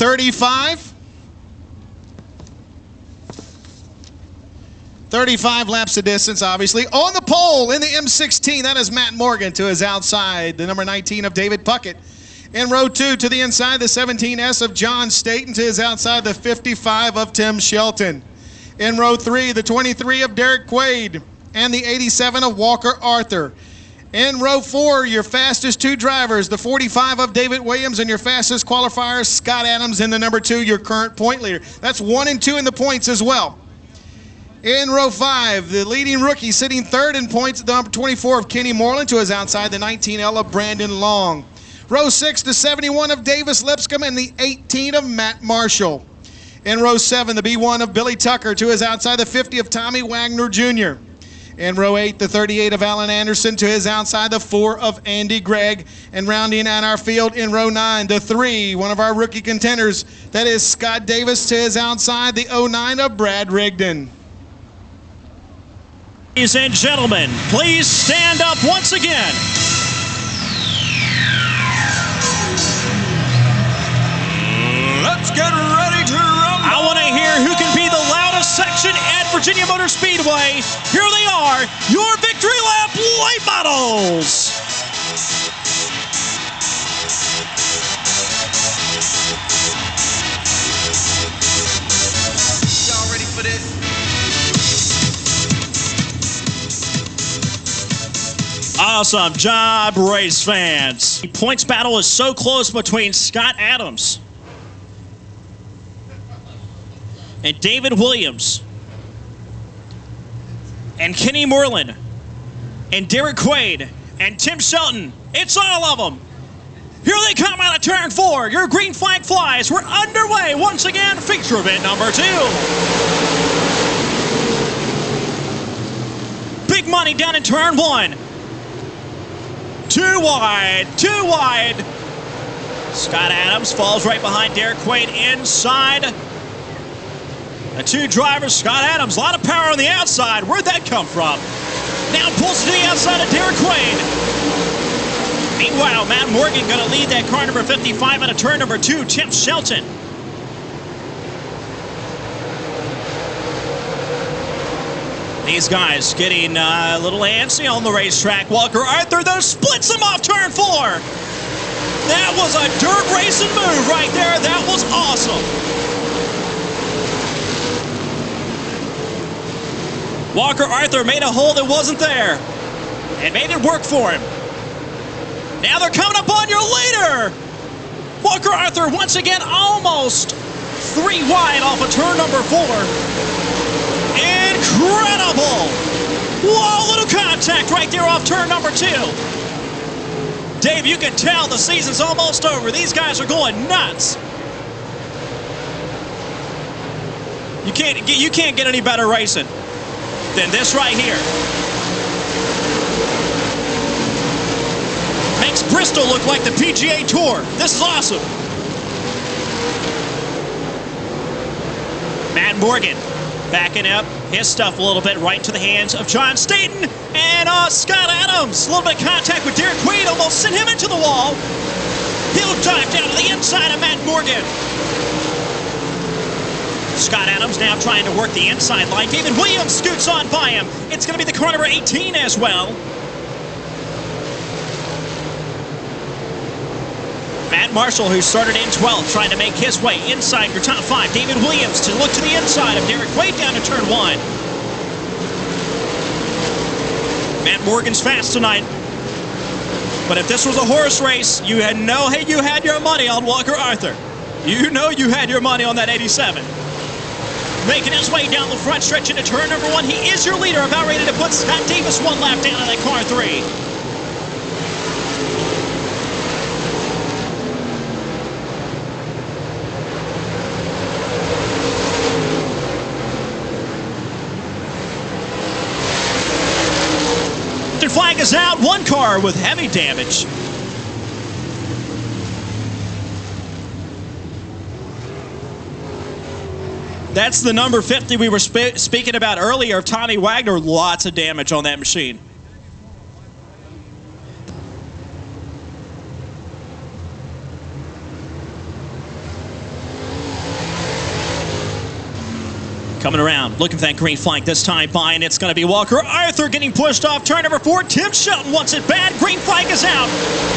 35. 35 laps of distance, obviously. On the pole in the M16, that is Matt Morgan to his outside, the number 19 of David Puckett. In row 2, to the inside, the 17S of John Staten, to his outside, the 55 of Tim Shelton. In row 3, the 23 of Derek Quaid and the 87 of Walker Arthur. In row 4, your fastest 2 drivers, the 45 of David Williams and your fastest qualifier, Scott Adams, in the number 2, your current point leader. That's 1 and 2 in the points as well. In row 5, the leading rookie sitting 3rd in points, the number 24 of Kenny Moreland, to his outside, the 19L of Brandon Long. Row 6, the 71 of Davis Lipscomb and the 18 of Matt Marshall. In row 7, the B1 of Billy Tucker, to his outside, the 50 of Tommy Wagner Jr. In row 8, the 38 of Alan Anderson, to his outside, the 4 of Andy Gregg. And rounding out our field in row 9, the 3, one of our rookie contenders, that is Scott Davis, to his outside, the 09 of Brad Rigdon. Ladies and gentlemen, please stand up once again. Let's get ready to rumble. I want to hear who can be the loudest section at Virginia Motor Speedway. Here they are, your Victory Lap late models. Y'all ready for this? Awesome job, race fans. The points battle is so close between Scott Adams and David Williams and Kenny Moreland and Derek Quaid and Tim Shelton. It's all of them. Here they come out of turn 4. Your green flag flies. We're underway once again. Feature event number 2. Big money down in turn 1. Too wide, too wide. Scott Adams falls right behind Derek Quaid inside. The 2 drivers, Scott Adams, a lot of power on the outside. Where'd that come from? Now pulls to the outside of Derek Quaid. Meanwhile, Matt Morgan going to lead that car number 55 out of turn number 2, Tim Shelton. These guys getting a little antsy on the racetrack. Walker Arthur, though, splits them off turn 4. That was a dirt racing move right there. That was awesome. Walker Arthur made a hole that wasn't there and made it work for him. Now they're coming up on your leader. Walker Arthur once again almost 3 wide off of turn number 4. Incredible! Whoa, little contact right there off turn number 2. Dave, you can tell the season's almost over. These guys are going nuts. You can't get any better racing than this right here. Makes Bristol look like the PGA Tour. This is awesome. Matt Morgan backing up his stuff a little bit right into the hands of John Staten and Scott Adams. A little bit of contact with Derek Quaid, almost sent him into the wall. He'll dive down to the inside of Matt Morgan. Scott Adams now trying to work the inside line. David Williams scoots on by him. It's going to be the car number 18 as well. Matt Marshall, who started in 12th, trying to make his way inside your top 5. David Williams to look to the inside of Derek Quaid down to turn 1. Matt Morgan's fast tonight. But if this was a horse race, you had your money on Walker Arthur. You know you had your money on that 87. Making his way down the front stretch into turn number 1. He is your leader, about ready to put Scott Davis 1 lap down in that car 3. Flag is out. 1 car with heavy damage. That's the number 50 we were speaking about earlier of Tommy Wagner. Lots of damage on that machine. Coming around, looking for that green flag this time by, and it's going to be Walker Arthur getting pushed off turn number 4. Tim Shelton wants it bad. Green flag is out.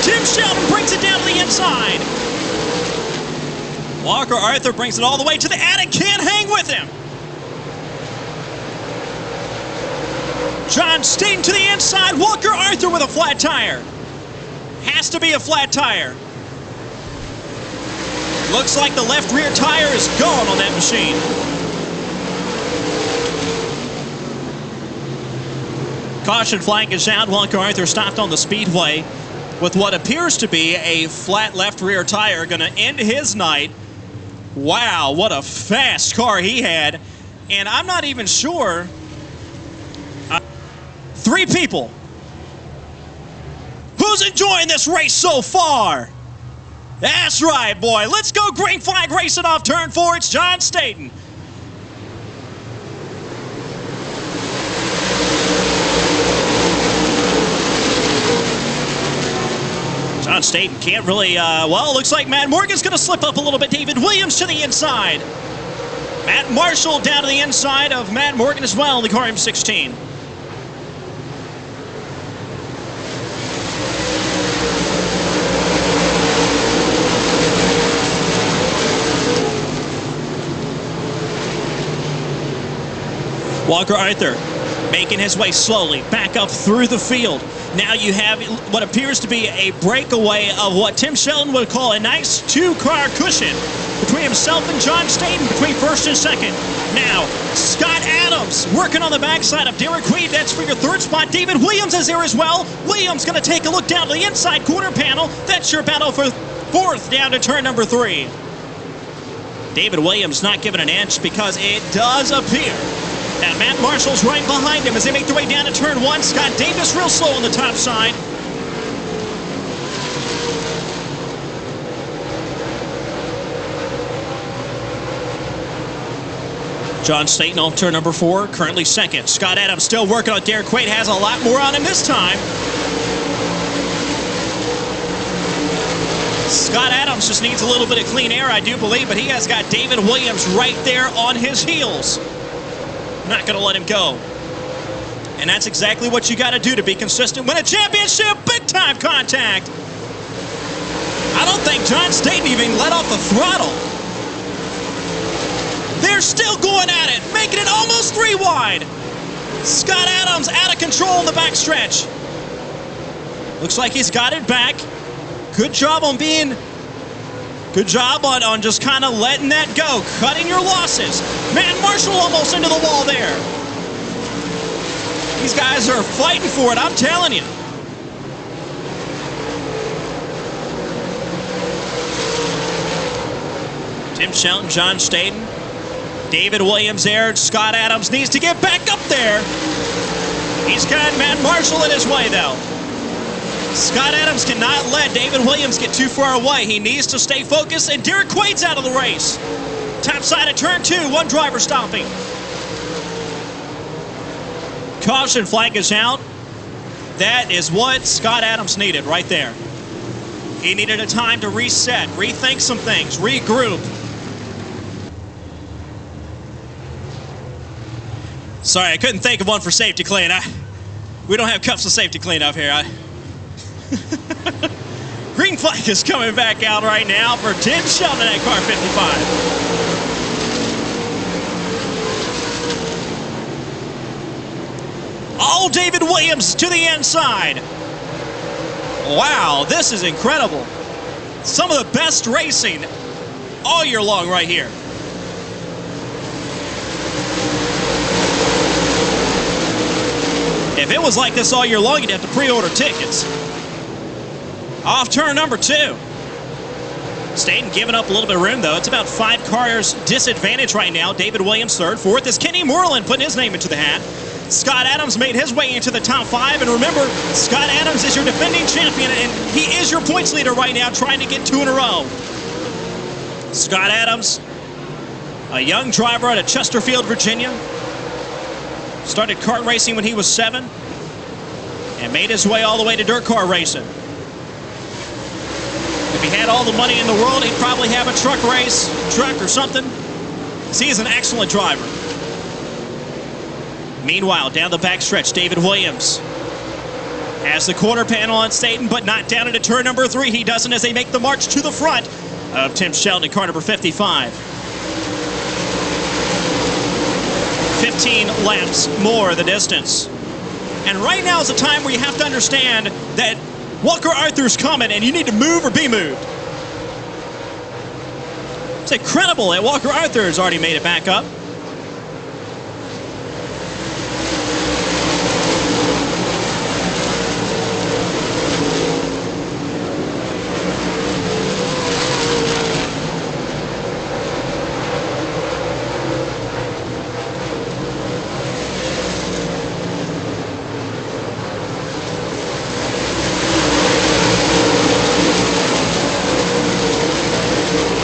Tim Shelton brings it down to the inside. Walker Arthur brings it all the way to the attic. Can't hang with him. John Staten to the inside. Walker Arthur with a flat tire. Has to be a flat tire. Looks like the left rear tire is gone on that machine. Caution flag is out. Walker Arthur stopped on the speedway with what appears to be a flat left rear tire. Going to end his night. Wow, what a fast car he had. And I'm not even sure. 3 people. Who's enjoying this race so far? That's right, boy. Let's go green flag racing off turn 4. It's John Staten. John Staten can't really, well, looks like Matt Morgan's going to slip up a little bit. David Williams to the inside. Matt Marshall down to the inside of Matt Morgan as well in the car M16. Walker Arthur making his way slowly back up through the field. Now you have what appears to be a breakaway of what Tim Shelton would call a nice 2-car cushion between himself and John Staten between first and second. Now, Scott Adams working on the backside of Derek Quaid. That's for your 3rd spot. David Williams is there as well. Williams going to take a look down to the inside corner panel. That's your battle for 4th down to turn number 3. David Williams not given an inch because it does appear and Matt Marshall's right behind him as they make their way down to turn 1. Scott Davis real slow on the top side. John Staten off turn number 4, currently 2nd. Scott Adams still working on Derek Quaid, has a lot more on him this time. Scott Adams just needs a little bit of clean air, I do believe, but he has got David Williams right there on his heels. Not going to let him go. And that's exactly what you got to do to be consistent. Win a championship, big-time contact. I don't think John Staten even let off the throttle. They're still going at it, making it almost 3 wide. Scott Adams out of control in the backstretch. Looks like he's got it back. Good job on just kind of letting that go, cutting your losses. Matt Marshall almost into the wall there. These guys are fighting for it, I'm telling you. Tim Shelton, John Staten, David Williams there. Scott Adams needs to get back up there. He's got Matt Marshall in his way, though. Scott Adams cannot let David Williams get too far away. He needs to stay focused, and Derek Quaid's out of the race. Top side of turn 2, 1 driver stopping. Caution flag is out. That is what Scott Adams needed right there. He needed a time to reset, rethink some things, regroup. Sorry, I couldn't think of one for safety clean. We don't have cups of safety clean up here. Green flag is coming back out right now for Tim Shelton at car 55. Oh, David Williams to the inside. Wow, this is incredible. Some of the best racing all year long right here. If it was like this all year long, you'd have to pre-order tickets. Off turn number 2. Staten giving up a little bit of room, though. It's about 5 cars disadvantage right now. David Williams 3rd. 4th is Kenny Moreland putting his name into the hat. Scott Adams made his way into the top 5. And remember, Scott Adams is your defending champion, and he is your points leader right now, trying to get 2 in a row. Scott Adams, a young driver out of Chesterfield, Virginia. Started kart racing when he was 7 and made his way all the way to dirt car racing. If he had all the money in the world, he'd probably have a truck or something. He is an excellent driver. Meanwhile, down the backstretch, David Williams has the quarter panel on Staten, but not down into turn number 3. He doesn't as they make the march to the front of Tim Shelton, car number 55. 15 laps more the distance. And right now is a time where you have to understand that Walker Arthur's coming and you need to move or be moved. It's incredible that Walker Arthur has already made it back up.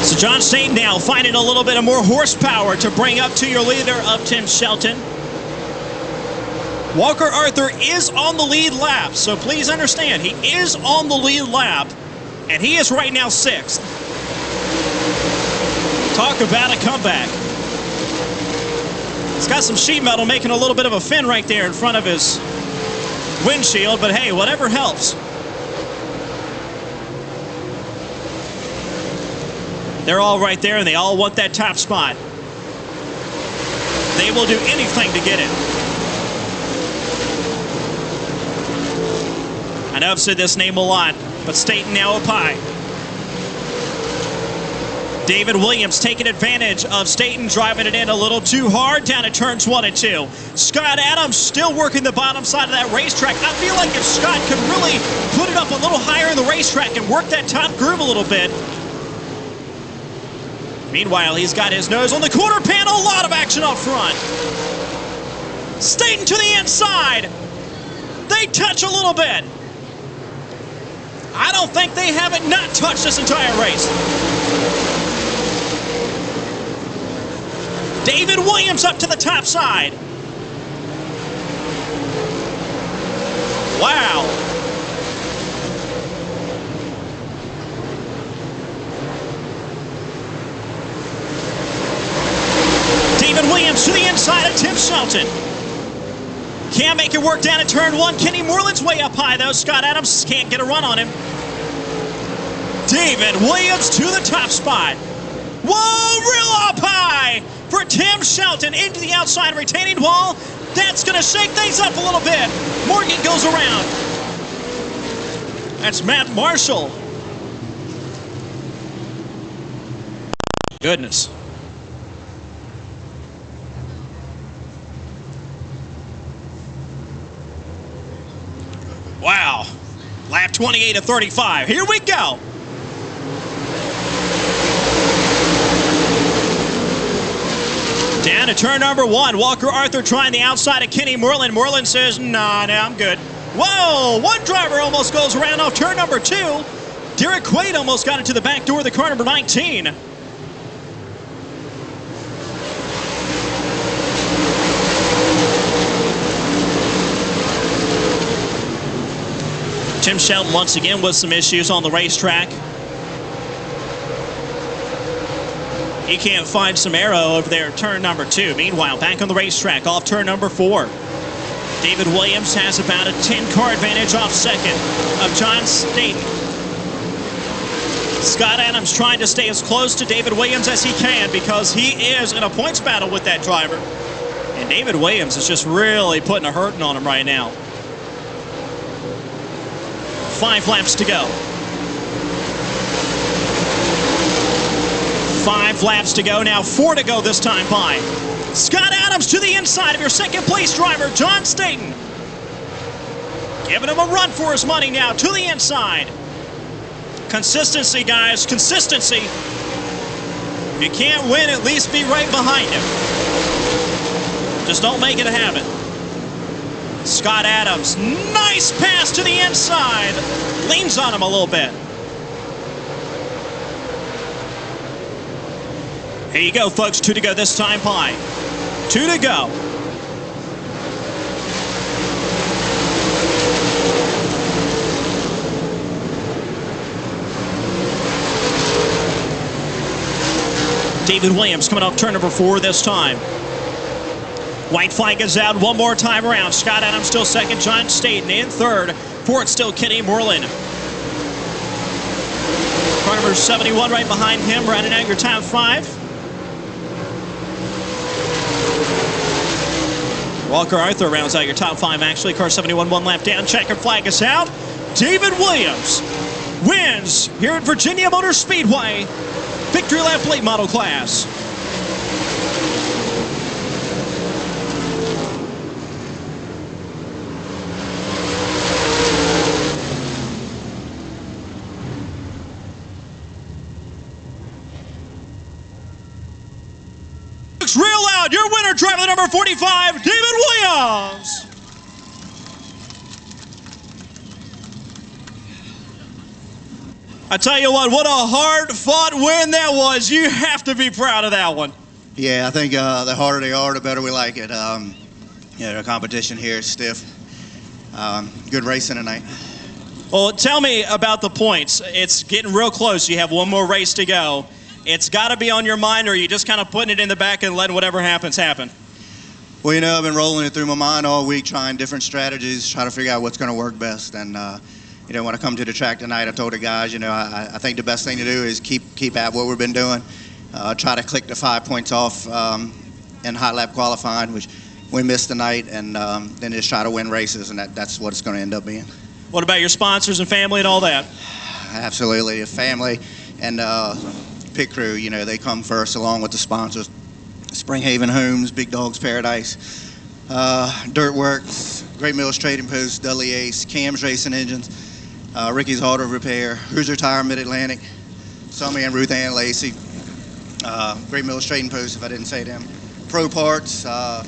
So John Staten now finding a little bit of more horsepower to bring up to your leader of Tim Shelton. Walker Arthur is on the lead lap, so please understand, he is on the lead lap, and he is right now 6th. Talk about a comeback. He's got some sheet metal making a little bit of a fin right there in front of his windshield, but hey, whatever helps. They're all right there, and they all want that top spot. They will do anything to get it. I know I've said this name a lot, but Staten now up high. David Williams taking advantage of Staten, driving it in a little too hard down at turns 1 and 2. Scott Adams still working the bottom side of that racetrack. I feel like if Scott could really put it up a little higher in the racetrack and work that top groove a little bit. Meanwhile, he's got his nose on the quarter panel. A lot of action up front. Staten to the inside. They touch a little bit. I don't think they haven't not touched this entire race. David Williams up to the top side. Wow. David Williams to the inside of Tim Shelton. Can't make it work down at turn 1. Kenny Moreland's way up high, though. Scott Adams can't get a run on him. David Williams to the top spot. Whoa, real up high for Tim Shelton into the outside retaining wall. That's going to shake things up a little bit. Morgan goes around. That's Matt Marshall. Goodness. Wow. Lap 28 of 35. Here we go. Down to turn number 1. Walker Arthur trying the outside of Kenny Moreland. Moreland says, nah, I'm good. Whoa, one driver almost goes around off turn number 2. Derek Quaid almost got into the back door of the car number 19. Tim Shelton once again with some issues on the racetrack. He can't find some arrow over there at turn number 2. Meanwhile, back on the racetrack off turn number 4. David Williams has about a 10-car advantage off second of John Staten. Scott Adams trying to stay as close to David Williams as he can because he is in a points battle with that driver. And David Williams is just really putting a hurting on him right now. 5 laps to go. 5 laps to go now, 4 to go this time by. Scott Adams to the inside of your second place driver, John Staten. Giving him a run for his money now to the inside. Consistency, guys, consistency. If you can't win, at least be right behind him. Just don't make it a habit. Scott Adams, nice pass to the inside. Leans on him a little bit. Here you go, folks. 2 to go this time by. 2 to go. David Williams coming off turn number 4 this time. White flag is out one more time around. Scott Adams still second, John Staten in third. Fourth still Kenny Moreland. Car number 71 right behind him, rounding out your top 5. Walker Arthur rounds out your top 5 actually. Car 71 one lap down. Checkered flag is out. David Williams wins here at Virginia Motor Speedway. Victory lap late model class. Real loud, your winner, driver number 45, David Williams. I tell you what a hard-fought win that was. You have to be proud of that one. Yeah, I think the harder they are, the better we like it. The competition here is stiff. Good racing tonight. Well, tell me about the points. It's getting real close. You have one more race to go. It's got to be on your mind, or are you just kind of putting it in the back and letting whatever happens happen? Well, I've been rolling it through my mind all week, trying different strategies, trying to figure out what's going to work best. And, when I come to the track tonight, I told the guys, I think the best thing to do is keep at what we've been doing. Try to click the 5 points off in hot lap qualifying, which we missed tonight, and then just try to win races, and that's what it's going to end up being. What about your sponsors and family and all that? Absolutely. Family and pit crew, they come first along with the sponsors. Springhaven Homes, Big Dogs Paradise, Dirtworks, Great Mills Trading Post, Dudley Ace, Cam's Racing Engines, Ricky's Auto Repair, Hoosier Tire Mid-Atlantic, Sammy and Ruth Ann Lacey, Great Mills Trading Post, if I didn't say them, Pro Parts, and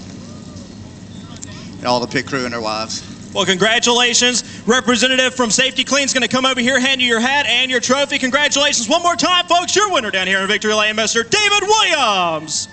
all the pit crew and their wives. Well, congratulations. Representative from Safety Clean is going to come over here, hand you your hat and your trophy. Congratulations one more time, folks. Your winner down here in Victory Lane, Mr. David Williams.